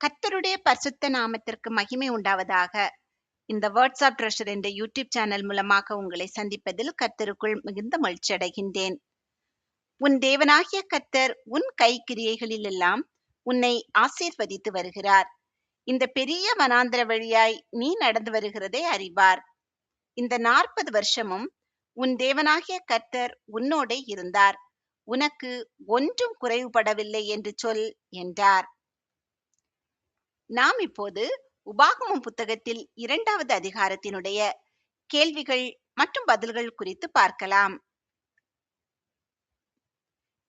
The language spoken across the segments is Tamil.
கர்த்தருடைய பரிசுத்த நாமத்திற்கு மகிமை உண்டாவதாக. இந்த வேர்ட்ஸ் ஆஃப் ட்ரெஷர் என்ற யூடியூப் சேனல் மூலமாக உங்களை சந்திப்பதில் கர்த்தருக்குள் மிகுந்த மகிழ்ச்சி அடைகின்றேன். உன் தேவனாகிய கர்த்தர் உன் கைக்கிரியைகளிலெல்லாம் உன்னை ஆசீர்வதித்து வருகிறார். இந்த பெரிய வனாந்திர வழியாய் நீ நடந்து வருகிறதை அறிவார். இந்த 40 வருஷமும் உன் தேவனாகிய கர்த்தர் உன்னோடே இருந்தார். உனக்கு ஒன்றும் குறைவுபடவில்லை என்று சொல் என்றார். நாம் இப்போது உபாகமம் புத்தகத்தில் 2வது அதிகாரத்தினுடைய கேள்விகள் மற்றும் பதில்கள் குறித்து பார்க்கலாம்.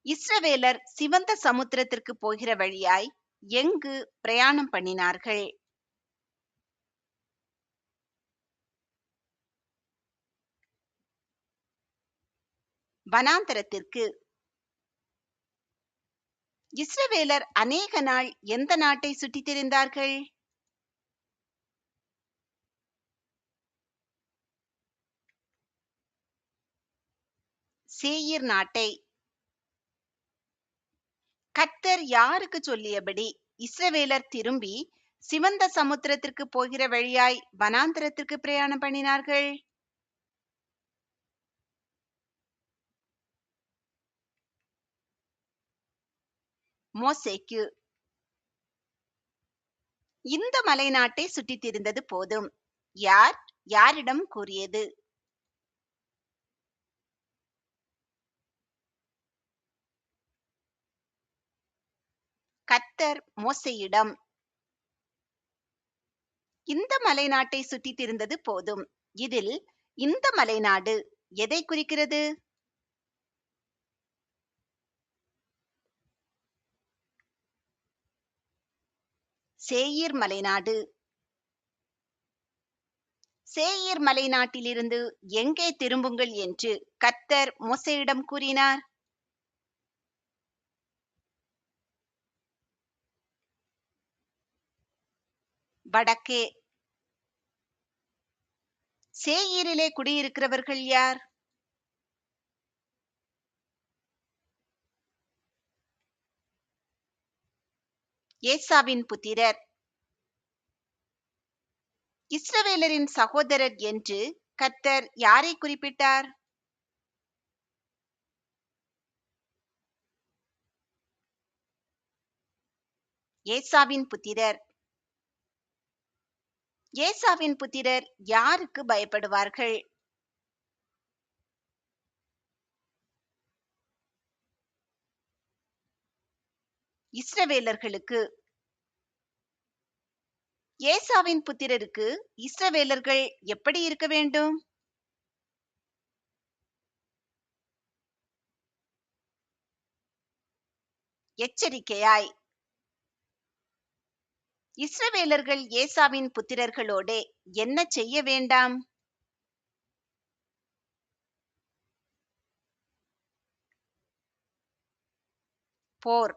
இஸ்ரவேலர் சிவந்த சமுத்திரத்திற்கு போகிற வழியாய் எங்கு பிரயாணம் பண்ணினார்கள்? வனாந்தரத்திற்கு. இஸ்ரவேலர் அநேக நாள் எந்த நாட்டை சுற்றித் திரிந்தார்கள்? சேயீர் நாட்டை. கர்த்தர் யாருக்கு சொல்லியபடி இஸ்ரவேலர் திரும்பி சிவந்த சமுத்திரத்திற்கு போகிற வழியாய் வனாந்தரத்திற்கு பிரயாணம் பண்ணினார்கள்? மோசேக்கு. இந்த மலை நாட்டை சுற்றித் திரிந்தது போதும். யார் யாரிடம் கூறியது? கர்த்தர் மோசேயிடம். இந்த மலை நாட்டை சுற்றித் திரிந்தது போதும். இதில் இந்த மலைநாடு எதை குறிக்கிறது? சேயீர் மலைநாடு. சேயீர் மலைநாட்டிலிருந்து எங்கே திரும்புங்கள் என்று கர்த்தர் மோசேயிடம் கூறினார்? வடக்கே. சேயீரிலே குடியிருக்கிறவர்கள் யார்? ஏசாவின் புத்திரர். இஸ்ரவேலரின் சகோதரர் என்று கர்த்தர் யாரை குறிப்பிட்டார்? ஏசாவின் புத்திரர். ஏசாவின் புத்திரர் யாருக்கு பயப்படுவார்கள்? இஸ்ரவேலர்களுக்கு. ஏசாவின் புத்திரருக்கு இஸ்ரவேலர்கள் எப்படி இருக்க வேண்டும்? எச்சரிக்கையாய். இஸ்ரவேலர்கள் ஏசாவின் புத்திரர்களோடே என்ன செய்ய வேண்டாம்? போர்.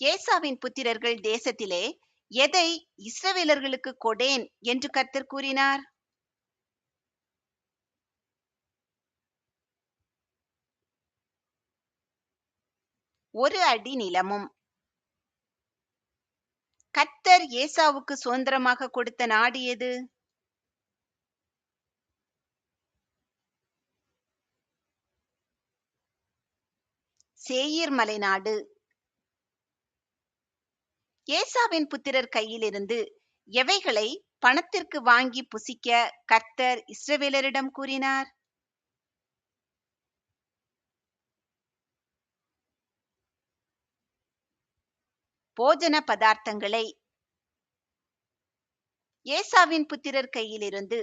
ஏசாவின் புத்திரர்கள் தேசத்திலே எதை இஸ்ரவேலர்களுக்கு கொடேன் என்று கர்த்தர் கூறினார்? ஒரு அடி நிலமும். கர்த்தர் ஏசாவுக்கு சுதந்திரமாக கொடுத்த நாடு எது? சேயீர் மலைநாடு. ஏசாவின் புத்திரர் கையிலிருந்து எவைகளை பணத்திற்கு வாங்கி புசிக்க கர்த்தர் இஸ்ரவேலரிடம் கூறினார்? போஜன பதார்த்தங்களை. ஏசாவின் புத்திரர் கையிலிருந்து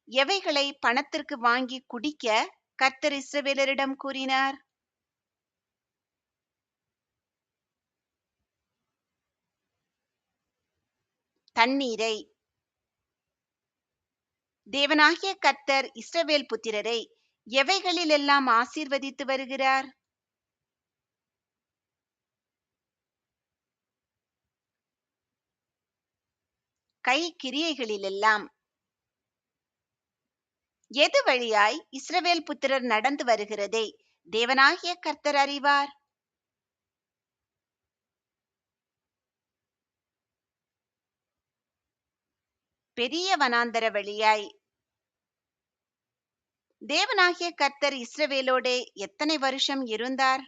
எவைகளை பணத்திற்கு வாங்கி குடிக்க கர்த்தர் இஸ்ரவேலரிடம் கூறினார்? தண்ணீரை. தேவனாகிய கர்த்தர் இஸ்ரவேல் புத்திரரை எவைகளிலெல்லாம் ஆசீர்வதித்து வருகிறார்? கை கிரியைகளிலெல்லாம். எது வழியாய் இஸ்ரவேல் புத்திரர் நடந்து வருகிறதை தேவனாகிய கர்த்தர் அறிவார்? பெரிய வனாந்தர வழியாய். தேவனாகிய கர்த்தர் இஸ்ரவேலோடே எத்தனை வருஷம் இருந்தார்?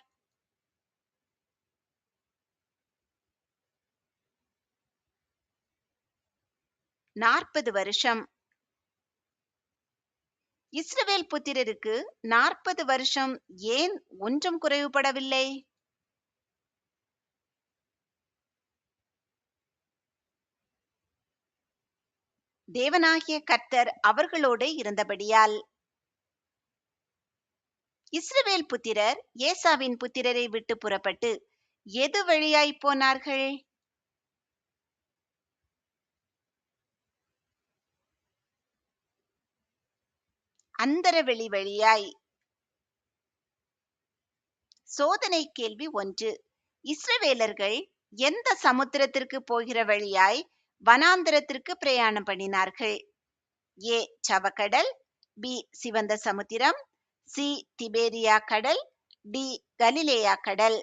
40 வருஷம். இஸ்ரவேல் புத்திரருக்கு 40 வருஷம் ஏன் ஒன்றும் குறைவுபடவில்லை? தேவனாகிய கர்த்தர் அவர்களோடு இருந்தபடியால். இஸ்ரவேல் புத்திரர் ஏசாவின் புத்திரரை விட்டு புறப்பட்டு எது வழியாய் போனார்கள்? அந்தரவெளி வழியாய். சோதனை கேள்வி 1. இஸ்ரவேலர்கள் எந்த சமுத்திரத்திற்கு போகிற வழியாய் வனாந்தரத்திற்கு பிரயாணம் பண்ணினார்கள்? ஏ சவக்கடல், பி சிவந்த சமுத்திரம், சி திபேரியா கடல், டி கலிலேயா கடல்.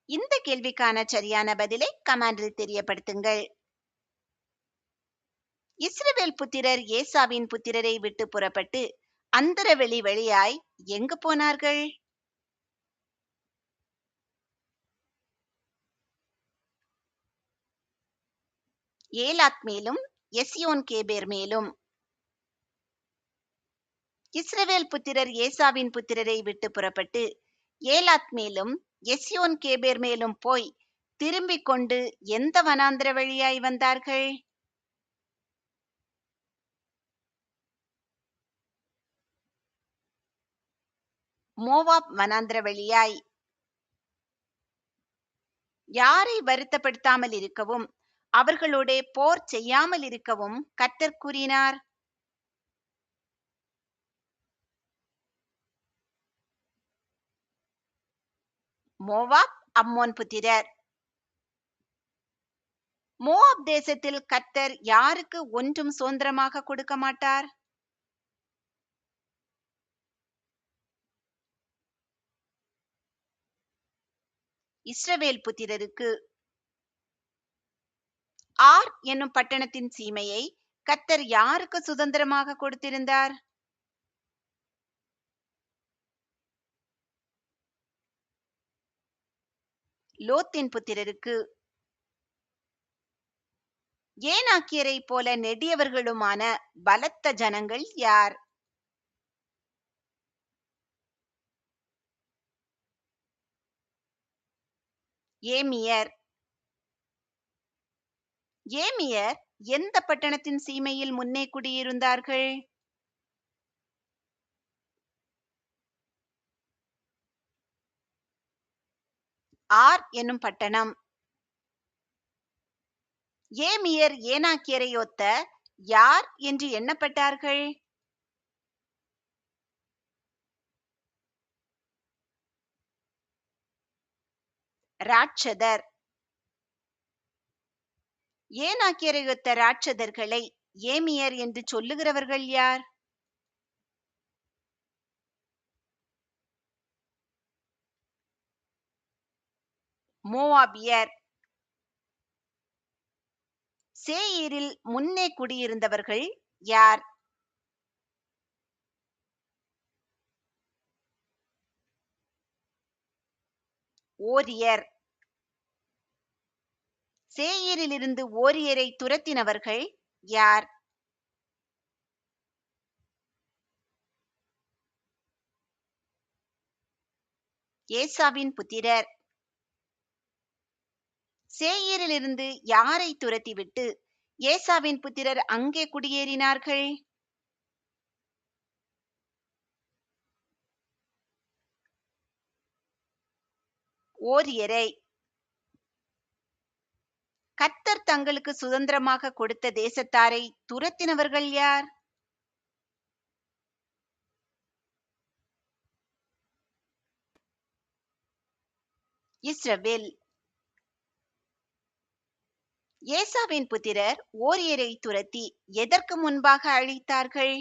இந்த கேள்விக்கான சரியான பதிலை கமெண்டில் தெரியப்படுத்துங்கள். இஸ்ரவேல் புத்திரர் ஏசாவின் புத்திரரை விட்டு புறப்பட்டு அந்தரவெளி வழியாய் எங்கு போனார்கள்? ஏலாத் மேலும் எசியோன் கேபேர் மேலும். இஸ்ரவேல் புத்திரர் ஏசாவின் புத்திரரை விட்டு புறப்பட்டு ஏலாத் மேலும் எசியோன் கேபேர் மேலும் போய் திரும்பிக் கொண்டு எந்த வனாந்தர வழியாய் வந்தார்கள்? மோவாப் வனாந்தர வழியாய். யாரை வருத்தப்படுத்தாமல் இருக்கவும் அவர்களோடே போர் செய்யாமல் இருக்கவும் கர்த்தர் கூறினார்? மோவாப், அம்மோன் புத்திரர். மோவாப் தேசத்தில் கர்த்தர் யாருக்கு ஒன்றும் சுதந்திரமாக கொடுக்க மாட்டார்? இஸ்ரவேல் புத்திரருக்கு. ஆர் என்னும் பட்டணத்தின் சீமையை கர்த்தர் யாருக்கு சுதந்திரமாக கொடுத்திருந்தார்? லோத்தின் புத்திரருக்கு. ஏனாக்கியரை போல நெடியவர்களுமான பலத்த ஜனங்கள் யார்? ஏமியர். ஏமியர் எந்த பட்டணத்தின் சீமையில் முன்னே குடியிருந்தார்கள்? ஆர் என்னும் பட்டணம். ஏமியர் ஏனாக்கியரை ஒத்த யார் என்று எண்ணப்பட்டார்கள்? ராட்சதர். ஏனாக்கியரை ஒத்த ராட்சதர்களை ஏமியர் என்று சொல்லுகிறவர்கள் யார்? மோவாபியர். சேயீரில் முன்னே குடியிருந்தவர்கள் யார்? ஓரியர். சேயீரிலிருந்து ஓரியரை துரத்தினவர்கள் யார்? ஏசாவின் புத்திரர். சேயீரிலிருந்து யாரை துரத்திவிட்டு ஏசாவின் புத்திரர் அங்கே குடியேறினார்கள்? ஓரியரை. கர்த்தர் தங்களுக்கு சுதந்திரமாக கொடுத்த தேசத்தாரை துரத்தினவர்கள் யார்? இஸ்ரவேல். ஏசாவின் புத்திரர் ஓரியரை துரத்தி எதற்கு முன்பாக அழித்தார்கள்?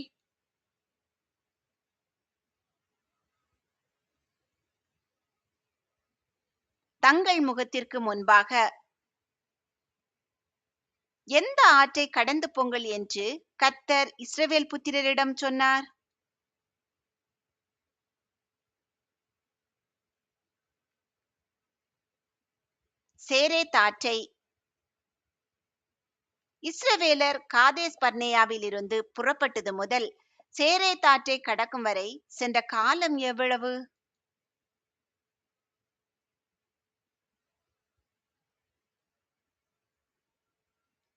தங்கள் முகத்திற்கு முன்பாக எந்த ஆற்றை கடந்து போங்கள் என்று கர்த்தர் இஸ்ரவேல் புத்திரரிடம் சொன்னார்? சேரேத் ஆற்றை. இஸ்ரவேலர் காதேஸ் பர்னேயாவில் இருந்து புறப்பட்டது முதல் சேரேத் ஆற்றை கடக்கும் வரை சென்ற காலம் எவ்வளவு?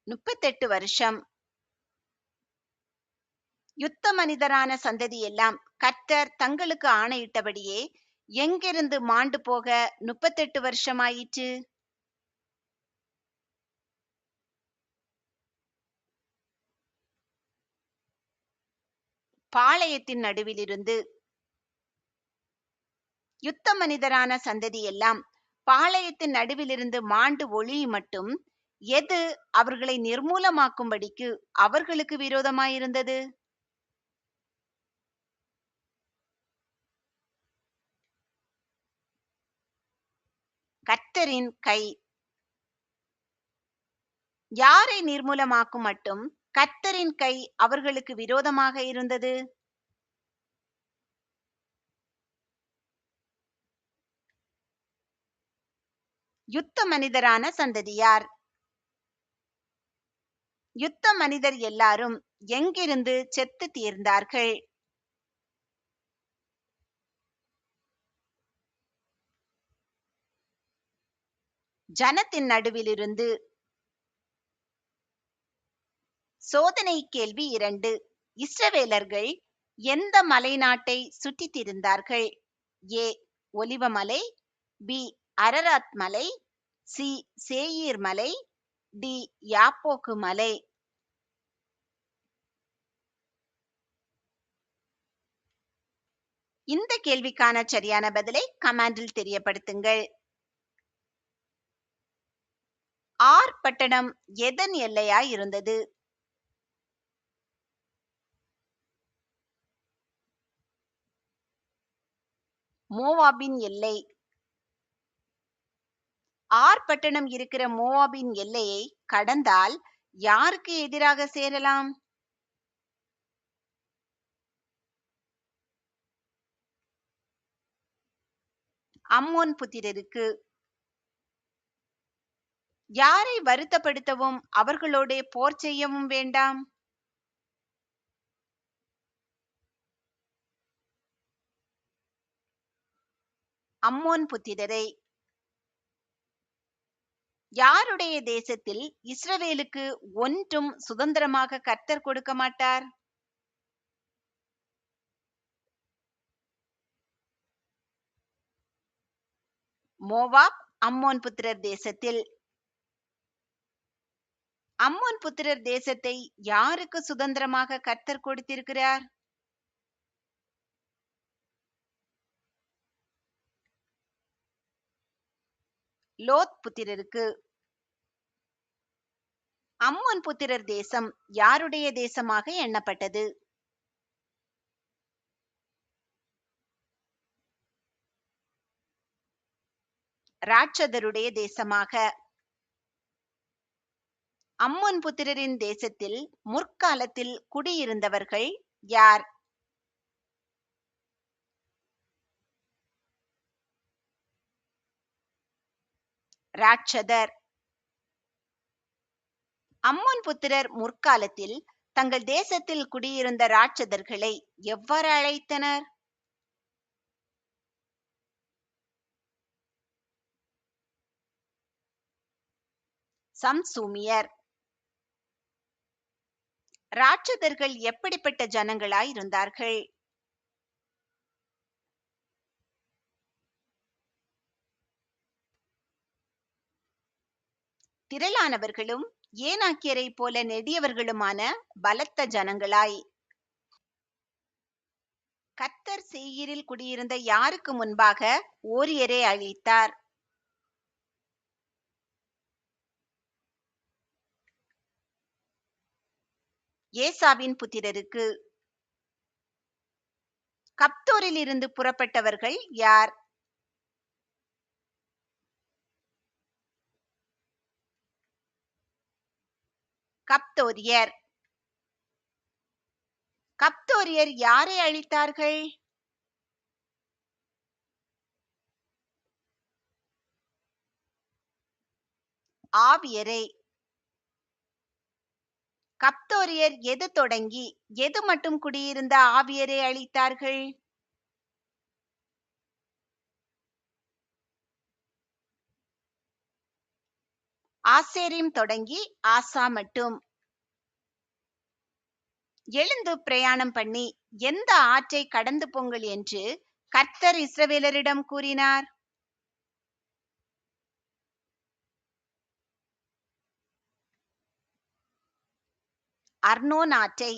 38 வருஷம். யுத்த மனிதரான சந்ததி எல்லாம் கர்த்தர் தங்களுக்கு ஆணையிட்டபடியே எங்கிருந்து மாண்டு போக 38 வருஷமாயிற்று? பாளையத்தின் நடுவிலிருந்து. யுத்த மனிதரான சந்ததி எல்லாம் பாளையத்தின் நடுவிலிருந்து மாண்டு ஒழியும் மட்டும் எது அவர்களை நிர்மூலமாக்கும்படிக்கு அவர்களுக்கு விரோதமாயிருந்தது? கர்த்தரின் கை. யாரை நிர்மூலமாக்கும் மட்டும் கர்த்தரின் கை அவர்களுக்கு விரோதமாக இருந்தது? யுத்த மனிதரான சந்ததியார். யுத்த மனிதர் எல்லாரும் எங்கிருந்து செத்து தீர்ந்தார்கள்? ஜனத்தின் நடுவிலிருந்து. சோதனை கேள்வி 2. இஸ்ரவேலர்கள் எந்த மலை நாட்டை சுற்றித் திரிந்தார்கள்? ஏ ஒலிவமலை, பி அரராத் மலை, சி சேயீர் மலை, டி யாப்போக்கு மலை. இந்த கேள்விக்கான சரியான பதிலை கமெண்டில் தெரியப்படுத்துங்கள். ஆர் பட்டணம் எதன் எல்லையாய் இருந்தது? மோவாபின் எல்லை. ஆர் பட்டணம் இருக்கிற மோவாபின் எல்லையை கடந்தால் யாருக்கு எதிராக சேரலாம்? அம்மோன் புத்திரருக்கு. யாரை வருத்தப்படுத்தவும் அவர்களோடே போர் செய்யவும் வேண்டாம்? அம்மோன் புத்திரரை. யாருடைய தேசத்தில் இஸ்ரவேலுக்கு ஒன்றும் சுதந்திரமாக கர்த்தர் கொடுக்க மாட்டார்? மோவாப் அம்மோன் புத்திரர் தேசத்தில். அம்மோன் புத்திரர் தேசத்தை யாருக்கு சுதந்திரமாக கர்த்தர் கொடுத்திருக்கிறார்? லோத் புத்திரருக்கு. அம்மோன் புத்திரர் தேசம் யாருடைய தேசமாக எண்ணப்பட்டது? ராட்சதருடைய தேசமாக. அம்மோன் புத்திரரின் தேசத்தில் முற்காலத்தில் குடியிருந்தவர்கள் யார்? ராட்சதர். அம்மோன் புத்திரர் முற்காலத்தில் தங்கள் தேசத்தில் குடியிருந்த ராட்சதர்களை எவ்வாறு அழைத்தனர்? சம்சூமியர். ராட்சதர்கள் எப்படிப்பட்ட ஜனங்களாய் இருந்தார்கள்? திரளானவர்களும் ஏனாக்கியரை போல நெடியவர்களுமான பலத்த ஜனங்களாய். கர்த்தர் சேயீரில் குடியிருந்த யாருக்கு முன்பாக ஓரியரை அழித்தார்? ஏசாவின் புத்திரருக்கு. கப்தோரில் இருந்து புறப்பட்டவர்கள் யார்? கப்தோரியர். கப்தோரியர் யாரை அழித்தார்கள்? ஆவியரை. கப்தோரியர் எது தொடங்கி எது மட்டும் குடியிருந்த ஆவியரை அழித்தார்கள்? ஆசேரிம் தொடங்கி ஆசா மட்டும். எழுந்து பிரயாணம் பண்ணி எந்த ஆற்றை கடந்து போங்கள் என்று கர்த்தர் இஸ்ரவேலரிடம் கூறினார்? அர்னோன் ஆற்றை.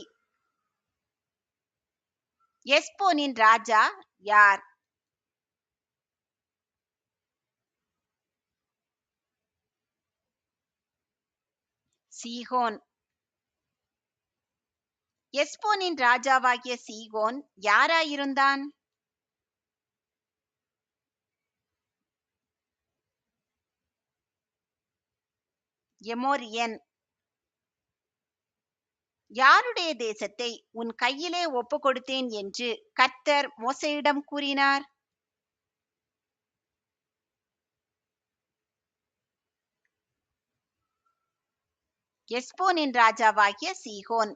எஸ்போனின் ராஜா யார்? சீகோன். எஸ்போனின் ராஜாவாகிய சீகோன் யாராயிருந்தான்? எமோரியன். யாருடைய தேசத்தை உன் கையிலே ஒப்பு கொடுத்தேன் என்று கர்த்தர் மோசேயிடம் கூறினார்? எஸ்போனின் ராஜாவாகிய சீகோன்.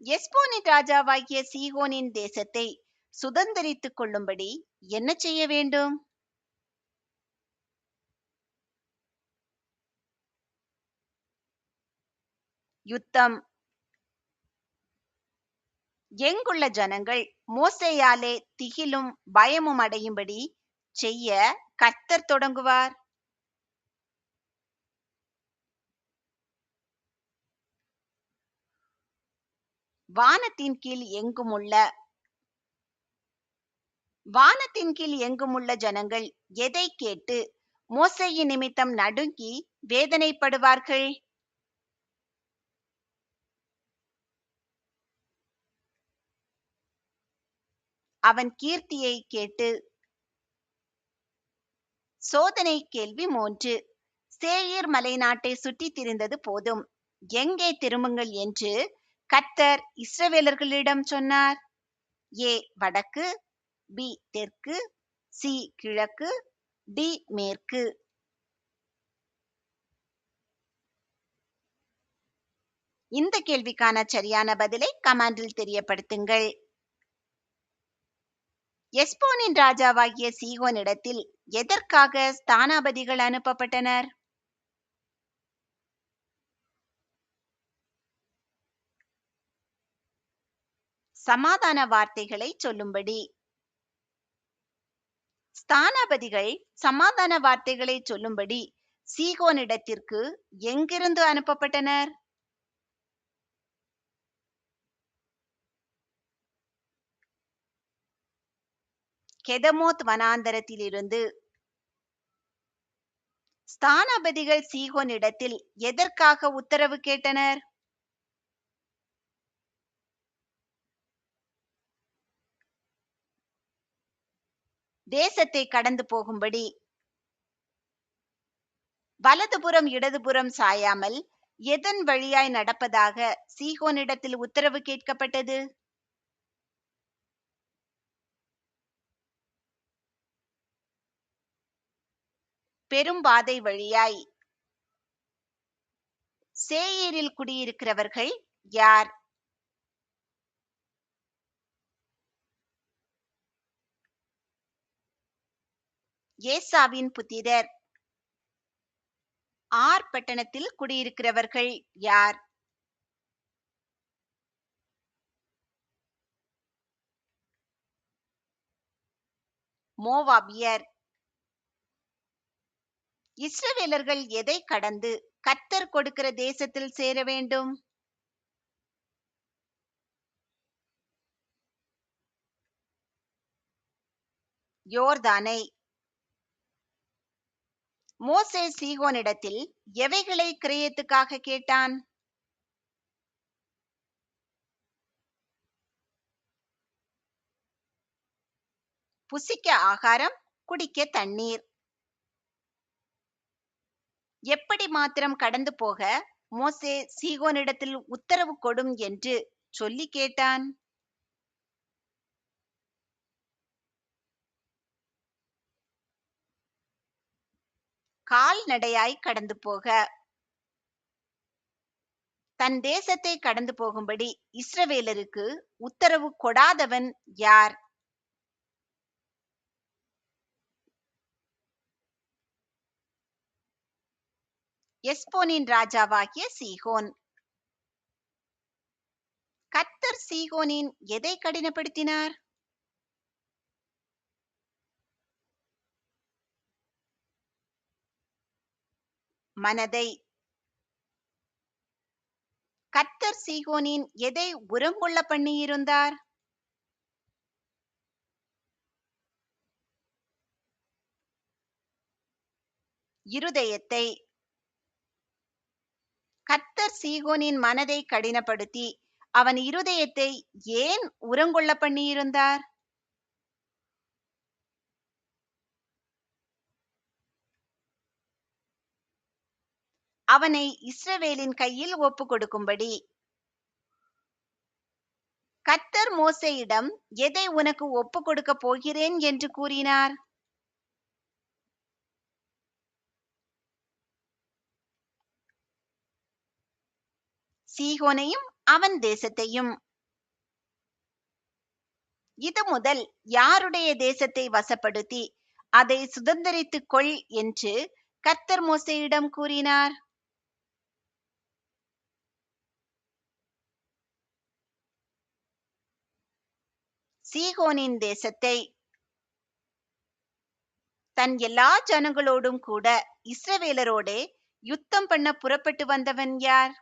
எஸ்போனின் ராஜாவாகிய சீகோனின் தேசத்தை சுதந்தரித்துக் கொள்ளும்படி என்ன செய்ய வேண்டும்? யுத்தம். எங்குள்ள ஜனங்கள் மோசேயாலே திகிலும் பயமும் அடையும்படி செய்ய கர்த்தர் தொடங்குவார்? வானத்தின் கீழ் எங்குமுள்ள. வானத்தின் கீழ் எங்குமுள்ள ஜனங்கள் எதை கேட்டு மோசேயின் நிமித்தம் நடுங்கி வேதனைப்படுவார்கள்? அவன் கீர்த்தியை கேட்டு. சோதனை கேள்வி 3. சேயீர் மலை நாட்டை சுற்றித் திரிந்தது போதும், எங்கே திரும்புங்கள் என்று கர்த்தர் இஸ்ரவேலர்களிடம் சொன்னார்? ஏ வடக்கு, பி தெற்கு, சி கிழக்கு, டி மேற்கு. இந்த கேள்விக்கான சரியான பதிலை கமெண்டில் தெரியப்படுத்துங்கள். எஸ்போனின் ராஜாவாகிய சீகோனிடத்தில் எதற்காக ஸ்தானாபதிகள் அனுப்பப்பட்டனர்? சமாதான வார்த்தைகளை சொல்லும்படி. ஸ்தானாபதிகள் சமாதான வார்த்தைகளை சொல்லும்படி சீகோனிடத்திற்கு எங்கிருந்து அனுப்பப்பட்டனர்? கெதமோத் வனாந்தரத்திலிருந்து. ஸ்தானாபதிகள் சீகோனிடத்தில் எதற்காக உத்தரவு கேட்டனர்? தேசத்தை கடந்து போகும்படி. வலதுபுறம் இடதுபுறம் சாயாமல் எதன் வழியாய் நடப்பதாக சீகோனிடத்தில் உத்தரவு கேட்கப்பட்டது? பெரும்பாதை வழியாய். சேயீரில் குடியிருக்கிறவர்கள் யார்? ஏசாவின் புத்திரர். ஆர் பட்டணத்தில் குடியிருக்கிறவர்கள் யார்? மோவாபியர். இஸ்ரவேலர்கள் எதை கடந்து கர்த்தர் கொடுக்கிற தேசத்தில் சேர வேண்டும்? யோர்தானை. மோசே சீகோனிடத்தில் எவைகளை கிரயத்துக்காக கேட்டான்? புசிக்க ஆகாரம், குடிக்க தண்ணீர். எப்படி மாத்திரம் கடந்து போக மோசே சீகோனிடத்தில் உத்தரவு கொடும் என்று சொல்லி கேட்டான்? கால்நடையாய் கடந்து போக. தன் தேசத்தை கடந்து போகும்படி இஸ்ரவேலருக்கு உத்தரவு கொடாதவன் யார்? எஸ்போனின் ராஜாவாகிய சீகோன். கர்த்தர் சீகோனின் எதை கடினப்படுத்தினார்? மனதை. கர்த்தர் சீகோனின் எதை உரங்கொள்ள பண்ணியிருந்தார்? இருதயத்தை. கர்த்தர் சீகோனின் மனதை கடினப்படுத்தி அவன் இருதயத்தை ஏன் உரங்கொள்ள பண்ணியிருந்தார்? அவனை இஸ்ரவேலின் கையில் ஒப்பு கொடுக்கும்படி. கர்த்தர் மோசேயிடம் எதை உனக்கு ஒப்பு கொடுக்க போகிறேன் என்று கூறினார்? சீகோனையும் அவன் தேசத்தையும். இது முதல் யாருடைய தேசத்தை வசப்படுத்தி அதை சுதந்தரித்துக் கொள் என்று கர்த்தர் மோசேயிடம் கூறினார்? சீகோனின் தேசத்தை. தன் எல்லா ஜனங்களோடும் கூட இஸ்ரவேலரோடே யுத்தம் பண்ண புறப்பட்டு வந்தவன் யார்?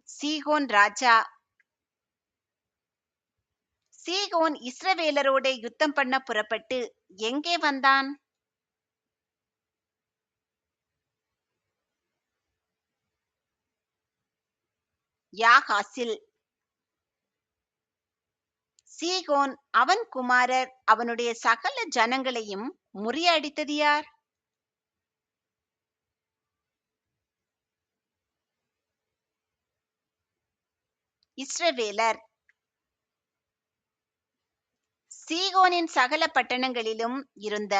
சீகோன் ராஜா. சீகோன் இஸ்ரவேலரோடே யுத்தம் பண்ண புறப்பட்டு எங்கே வந்தான்? யாகாசில். சீகோன் அவன் குமாரர் அவனுடைய சகல ஜனங்களையும் முறியடித்தது யார்? இஸ்ரவேலர். சீகோனின் சகல பட்டணங்களிலும் இருந்த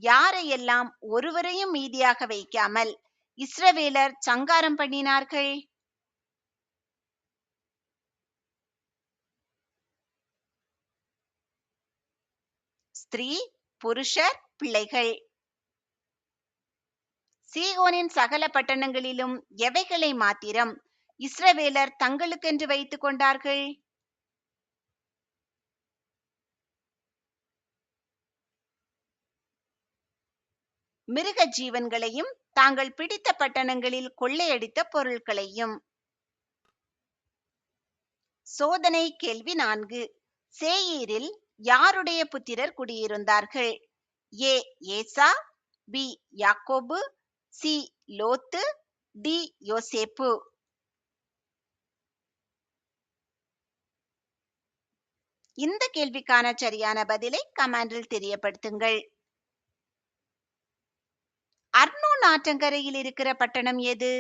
யாரையெல்லாம் ஒருவரையும் மீதியாக வைக்காமல் இஸ்ரவேலர் சங்காரம் பண்ணினார்கள்? ஸ்திரீ, புருஷர், பிள்ளைகள். சீகோனின் சகல பட்டணங்களிலும் எவைகளை மாத்திரம் இஸ்ரவேலர் தங்களுக்கென்று வைத்துக் கொண்டார்கள்? மிருக ஜீவன்களையும் தாங்கள் பிடித்த பட்டணங்களில் கொள்ளையடித்த பொருட்களையும். சோதனை கேள்வி 4. சேயீரில் யாருடைய புத்திரர் குடியிருந்தார்கள்? ஏ ஏசா, பி யாக்கோபு, சி லோத்து, டி யோசேப்பு. இந்த கேள்விக்கான சரியான பதிலை கமெண்டில் தெரியப்படுத்துங்கள். அர்னோன் ஆற்றங்கரையில் இருக்கிற பட்டணம் எது?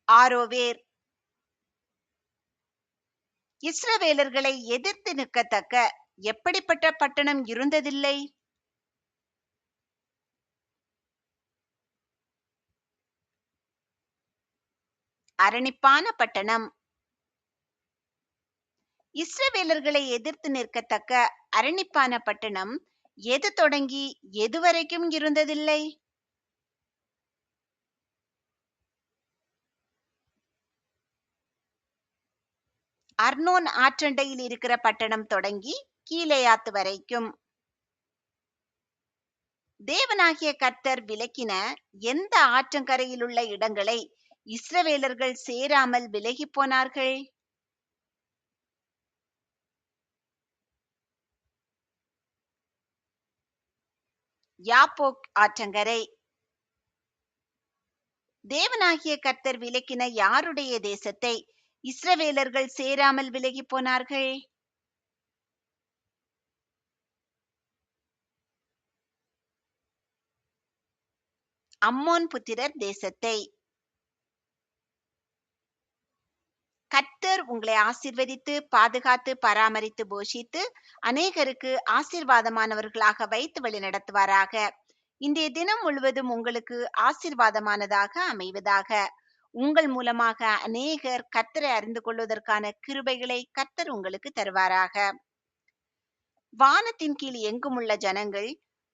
ஆரோவேர். இஸ்ரவேலர்களை எதிர்த்து நிற்கத்தக்க எப்படிப்பட்ட பட்டணம் இருந்ததில்லை? அரணிப்பான பட்டணம். இஸ்ரவேலர்களை எதிர்த்து நிற்கத்தக்க அரணிப்பான பட்டணம் எது தொடங்கி எதுவரைக்கும் இருந்ததில்லை? அர்னோன் ஆற்றண்டையில் இருக்கிற பட்டணம் தொடங்கி கீலேயாத்து வரைக்கும். தேவனாகிய கர்த்தர் விலக்கின எந்த ஆற்றங்கரையில் உள்ள இடங்களை இஸ்ரவேலர்கள் சேராமல் விலகி போனார்கள்? யாப்போக் ஆற்றங்கரை. தேவனாகிய கர்த்தர் விலக்கின யாருடைய தேசத்தை இஸ்ரவேலர்கள் சேராமல் விலகி போனார்கள்? அம்மோன் புத்திரர் தேசத்தை. கர்த்தர் உங்களை ஆசீர்வதித்து பாதுகாத்து பராமரித்து போஷித்து அநேகருக்கு ஆசீர்வாதமானவர்களாக வைத்து வழி நடத்துவாராக. இன்றைய தினம் முழுவதும் உங்களுக்கு ஆசீர்வாதமானதாக அமைவதாக. உங்கள் மூலமாக அநேகர் கர்த்தரை அறிந்து கொள்வதற்கான கிருபைகளை கர்த்தர் உங்களுக்கு தருவாராக. வானத்தின் கீழ் எங்கும் உள்ள ஜனங்கள்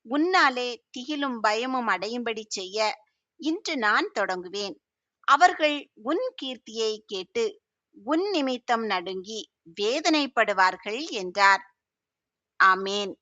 உன்னாலே திகிலும் பயமும் அடையும்படி செய்ய இன்று நான் தொடங்குவேன். அவர்கள் உன் கீர்த்தியை கேட்டு உன் நிமித்தம் நடுங்கி வேதனைப்படுவார்கள் என்றார். ஆமேன்.